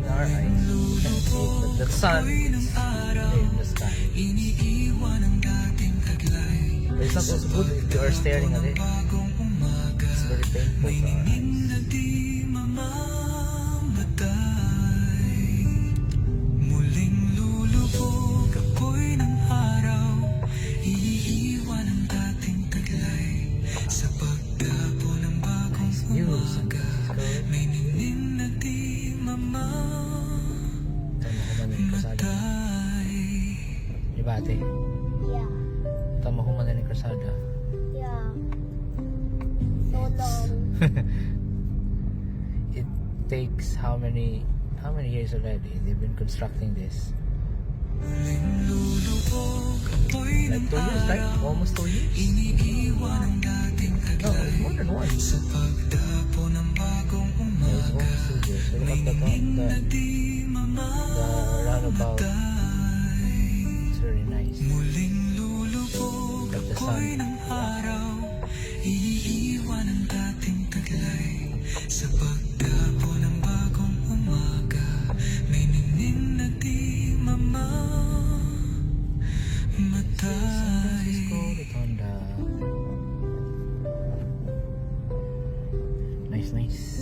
using our eyes, we can see it, but the sun is there in the sky. But it's not also good if you are staring at it. It's very painful to our eyes. Views and diba ate? Yeah. Tama ko man ng Krasada. Yeah. So long. It takes how many years already? They've been constructing this. Like 2 years, right? Almost 2 years. No, it's more than one. It's almost 2 years. So look at the roundabout. It's very nice. Look at the sun. Nice, nice.